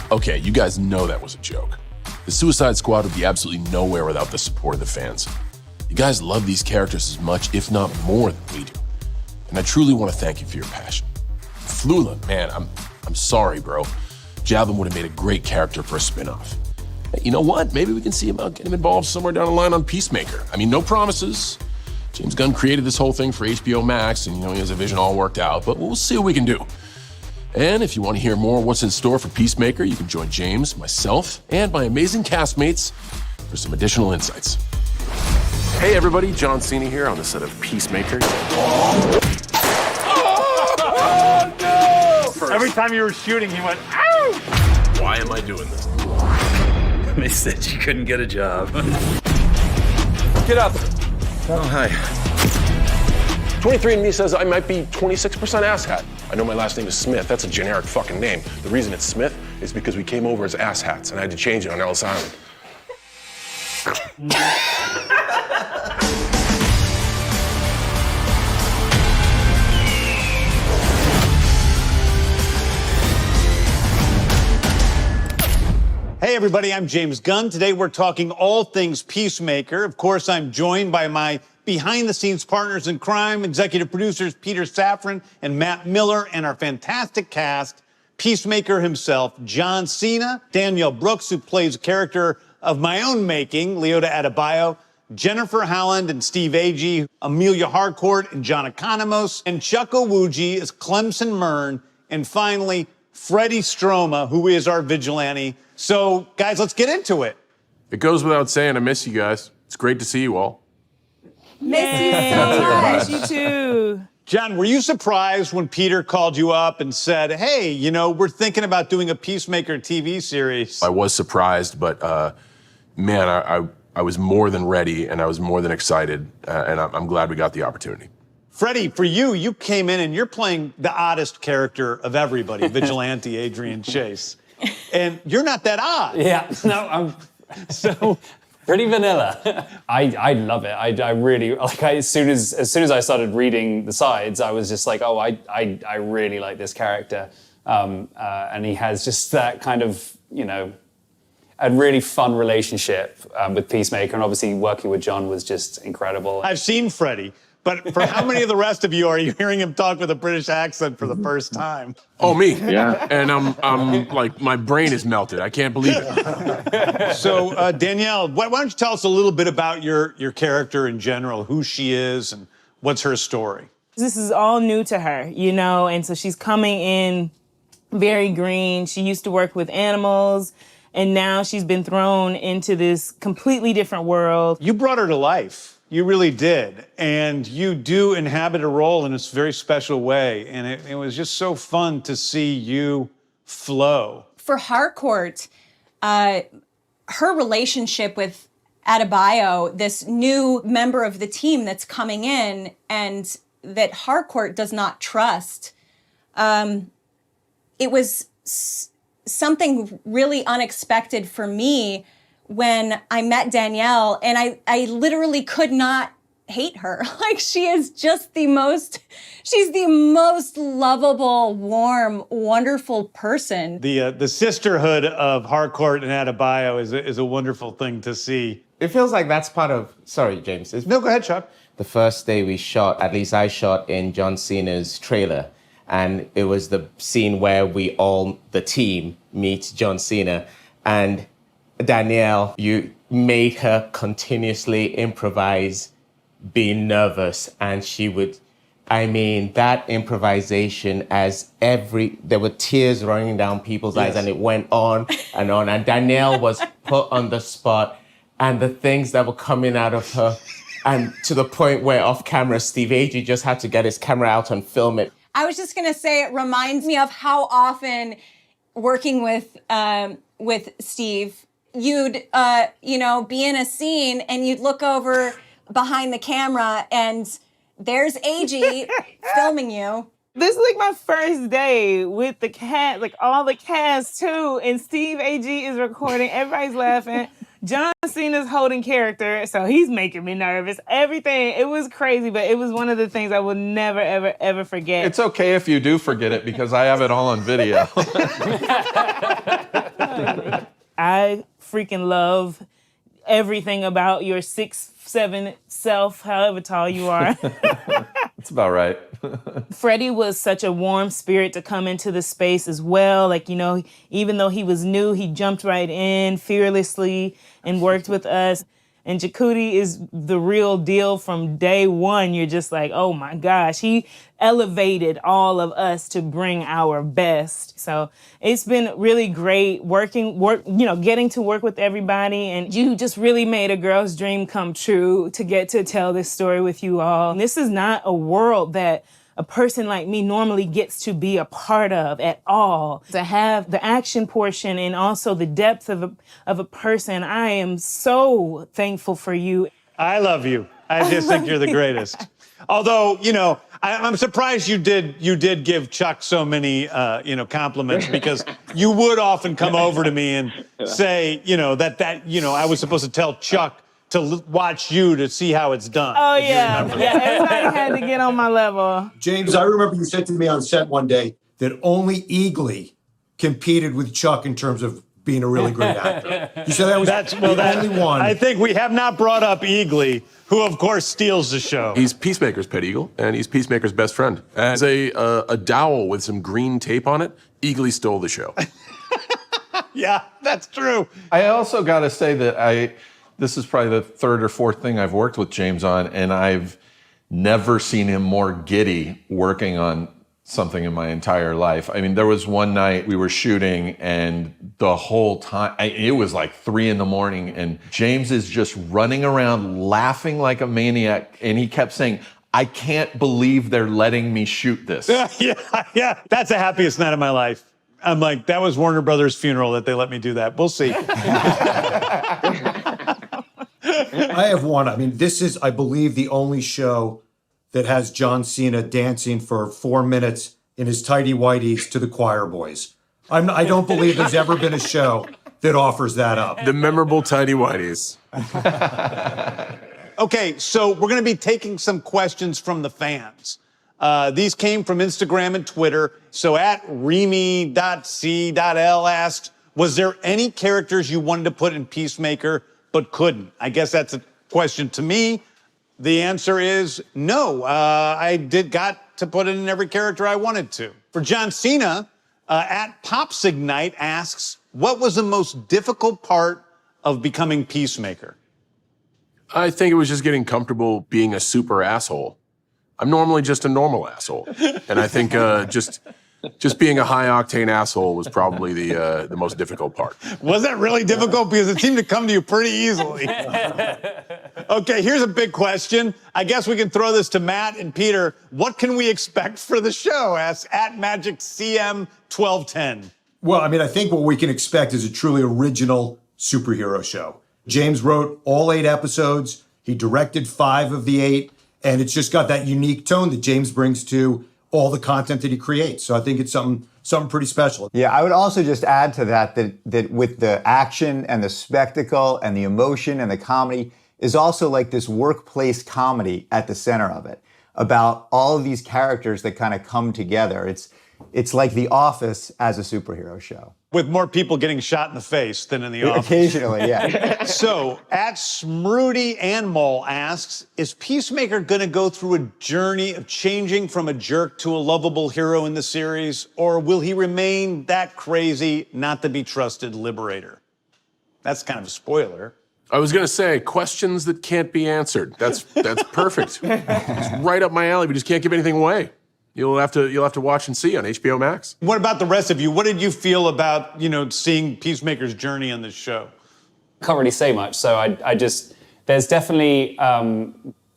Okay, you guys know that was a joke. The Suicide Squad would be absolutely nowhere without the support of the fans. You guys love these characters as much, if not more, than we do. And I truly want to thank you for your passion. Flula, man, I'm sorry, bro. Javelin would have made a great character for a spin-off. Hey, you know what? Maybe we can see about getting him involved somewhere down the line on Peacemaker. I mean, no promises. James Gunn created this whole thing for HBO Max, and he has a vision all worked out, but we'll see what we can do. And if you want to hear more what's in store for Peacemaker, you can join James, myself, and my amazing castmates for some additional insights. Hey everybody, John Cena here on the set of Peacemaker. Oh, no! Every time you were shooting, he went, ow! Why am I doing this? They said you couldn't get a job. Get up. Oh, hi. 23andMe says I might be 26% asshat. I know my last name is Smith. That's a generic fucking name. The reason it's Smith is because we came over as asshats and I had to change it on Ellis Island. Hey everybody, I'm James Gunn. Today we're talking all things Peacemaker. Of course, I'm joined by my behind-the-scenes partners in crime, executive producers Peter Safran and Matt Miller, and our fantastic cast, Peacemaker himself, John Cena, Danielle Brooks, who plays a character of my own making, Leota Adebayo, Jennifer Howland and Steve Agee, Amelia Harcourt and John Economos, and Chuck Owuji as Clemson Mern, and finally, Freddie Stroma, who is our vigilante. So, guys, let's get into it. It goes without saying, I miss you guys. It's great to see you all. Miss you so much. You too. John, were you surprised when Peter called you up and said, hey, we're thinking about doing a Peacemaker TV series? I was surprised, but man, I was more than ready and I was more than excited, and I'm glad we got the opportunity. Freddie, for you, you came in and you're playing the oddest character of everybody, Vigilante Adrian Chase. And you're not that odd. Yeah, no, I'm so pretty vanilla. I love it. I really like. As soon as I started reading the sides, I was just like, oh, I really like this character, and he has just that kind of a really fun relationship with Peacemaker, and obviously working with John was just incredible. I've seen Freddie. But for how many of the rest of you are you hearing him talk with a British accent for the first time? Oh, me. Yeah. And I'm like, my brain is melted. I can't believe it. So, Danielle, why don't you tell us a little bit about your character in general, who she is and what's her story? This is all new to her, and so she's coming in very green. She used to work with animals, and now she's been thrown into this completely different world. You brought her to life. You really did. And you do inhabit a role in this very special way. And it was just so fun to see you flow. For Harcourt, her relationship with Adebayo, this new member of the team that's coming in and that Harcourt does not trust, it was something really unexpected for me when I met Danielle, and I literally could not hate her. Like, she's the most lovable, warm, wonderful person. The sisterhood of Harcourt and Adebayo is a wonderful thing to see. It feels like that's part of, sorry, James. No, go ahead, Chuck. The first day we shot, at least I shot in John Cena's trailer, and it was the scene where we all, the team, meet John Cena, and Danielle, you made her continuously improvise, being nervous, and she would, that improvisation there were tears running down people's eyes, and it went on, and Danielle was put on the spot, and the things that were coming out of her, and to the point where off camera, Steve Agee just had to get his camera out and film it. I was just gonna say, it reminds me of how often working with Steve, you'd, be in a scene and you'd look over behind the camera and there's Agee filming you. This is like my first day with the cast, like all the cast too, and Steve Agee is recording. Everybody's laughing. John Cena's holding character, so he's making me nervous. Everything, it was crazy, but it was one of the things I will never, ever, ever forget. It's okay if you do forget it because I have it all on video. I freaking love everything about your 6'7" self, however tall you are. That's about right. Freddie was such a warm spirit to come into the space as well. Like, even though he was new, he jumped right in fearlessly and worked with us. And Jakuti is the real deal from day one. You're just like, oh my gosh, he elevated all of us to bring our best. So it's been really great getting to work with everybody. And you just really made a girl's dream come true to get to tell this story with you all. And this is not a world that a person like me normally gets to be a part of at all. To have the action portion and also the depth of a person, I am so thankful for you. I love you. I just think you're the greatest. Although, I'm surprised you did give Chuck so many, compliments, because you would often come over to me and say, I was supposed to tell Chuck to watch you to see how it's done. Oh, yeah. Everybody had to get on my level. James, I remember you said to me on set one day that only Eagly competed with Chuck in terms of being a really great actor. You said that was the only one. I think we have not brought up Eagly, who, of course, steals the show. He's Peacemaker's pet eagle, and he's Peacemaker's best friend. As a dowel with some green tape on it, Eagly stole the show. Yeah, that's true. I also got to say that this is probably the third or fourth thing I've worked with James on, and I've never seen him more giddy working on something in my entire life. I mean, there was one night we were shooting, and the whole time, it was like 3 a.m, and James is just running around laughing like a maniac, and he kept saying, I can't believe they're letting me shoot this. Yeah, that's the happiest night of my life. I'm like, that was Warner Brothers' funeral that they let me do that. We'll see. I have one. I mean, this is, I believe, the only show that has John Cena dancing for 4 minutes in his tighty whities to the choir boys. I don't believe there's ever been a show that offers that up. The memorable tighty whities. Okay, so we're going to be taking some questions from the fans. These came from Instagram and Twitter. So at Remy.c.l asks, was there any characters you wanted to put in Peacemaker but couldn't? I guess that's a question to me. The answer is no. I got to put it in every character I wanted to. For John Cena, at Popsignite asks, what was the most difficult part of becoming Peacemaker? I think it was just getting comfortable being a super asshole. I'm normally just a normal asshole. And I think just being a high-octane asshole was probably the most difficult part. Was that really difficult? Because it seemed to come to you pretty easily. Okay, here's a big question. I guess we can throw this to Matt and Peter. What can we expect for the show? Asks at MagicCM1210. Well, I mean, I think what we can expect is a truly original superhero show. James wrote all 8 episodes. He directed 5 of the 8. And it's just got that unique tone that James brings to all the content that he creates. So I think it's something pretty special. Yeah, I would also just add to that with the action and the spectacle and the emotion and the comedy is also like this workplace comedy at the center of it, about all of these characters that kind of come together. It's like The Office as a superhero show. With more people getting shot in the face than in The Office. Occasionally, yeah. So, at Smrudy Anmol asks, is Peacemaker going to go through a journey of changing from a jerk to a lovable hero in the series, or will he remain that crazy, not to be trusted liberator? That's kind of a spoiler. I was going to say, questions that can't be answered. That's perfect. It's right up my alley. We just can't give anything away. You'll have to watch and see on HBO Max. What about the rest of you? What did you feel about, seeing Peacemaker's journey on this show? Can't really say much. So there's definitely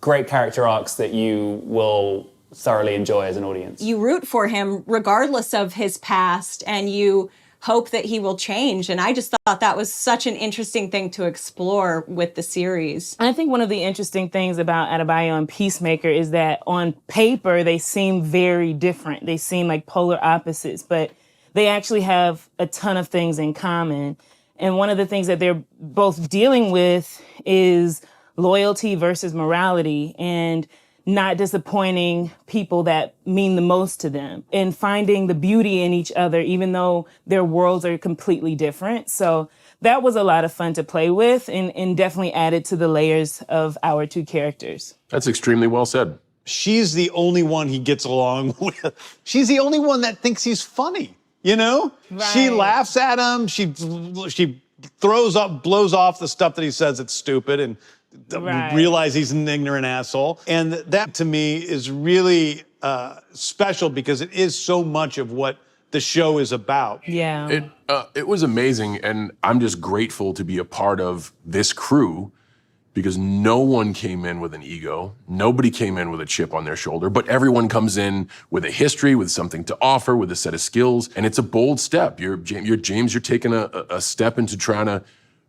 great character arcs that you will thoroughly enjoy as an audience. You root for him regardless of his past, and you hope that he will change. And I just thought that was such an interesting thing to explore with the series. I think one of the interesting things about Adebayo and Peacemaker is that on paper, they seem very different. They seem like polar opposites, but they actually have a ton of things in common. And one of the things that they're both dealing with is loyalty versus morality, and not disappointing people that mean the most to them, and finding the beauty in each other, even though their worlds are completely different. So that was a lot of fun to play with, and definitely added to the layers of our two characters. That's extremely well said. She's the only one he gets along with. She's the only one that thinks he's funny, you know? She Right. laughs at him. She blows off the stuff that he says that's stupid, and Right. realize he's an ignorant asshole. And that, to me, is really special because it is so much of what the show is about. Yeah. It was amazing, and I'm just grateful to be a part of this crew because no one came in with an ego. Nobody came in with a chip on their shoulder, but everyone comes in with a history, with something to offer, with a set of skills, and it's a bold step. You're James, you're taking a step into trying to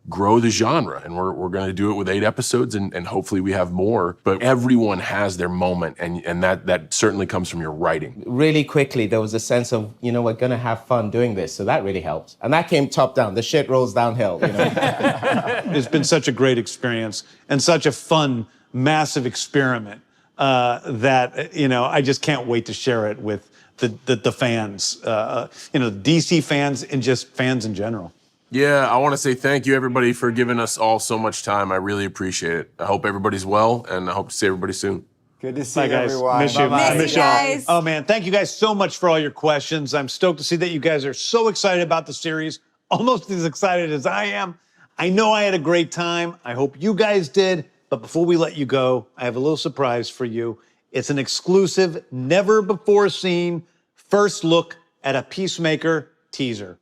grow the genre, and we're going to do it with 8 episodes, and hopefully we have more. But everyone has their moment, and that certainly comes from your writing. Really quickly, there was a sense of, we're going to have fun doing this. So that really helped. And that came top down. The shit rolls downhill, It's been such a great experience and such a fun, massive experiment that, I just can't wait to share it with the fans, DC fans and just fans in general. Yeah, I want to say thank you, everybody, for giving us all so much time. I really appreciate it. I hope everybody's well, and I hope to see everybody soon. Good to see Bye, guys. everyone. Miss you. Bye-bye. I miss you all. guys. Oh, man. Thank you guys so much for all your questions. I'm stoked to see that you guys are so excited about the series, almost as excited as I am. I know I had a great time. I hope you guys did. But before we let you go, I have a little surprise for you. It's an exclusive, never-before-seen first look at a Peacemaker teaser.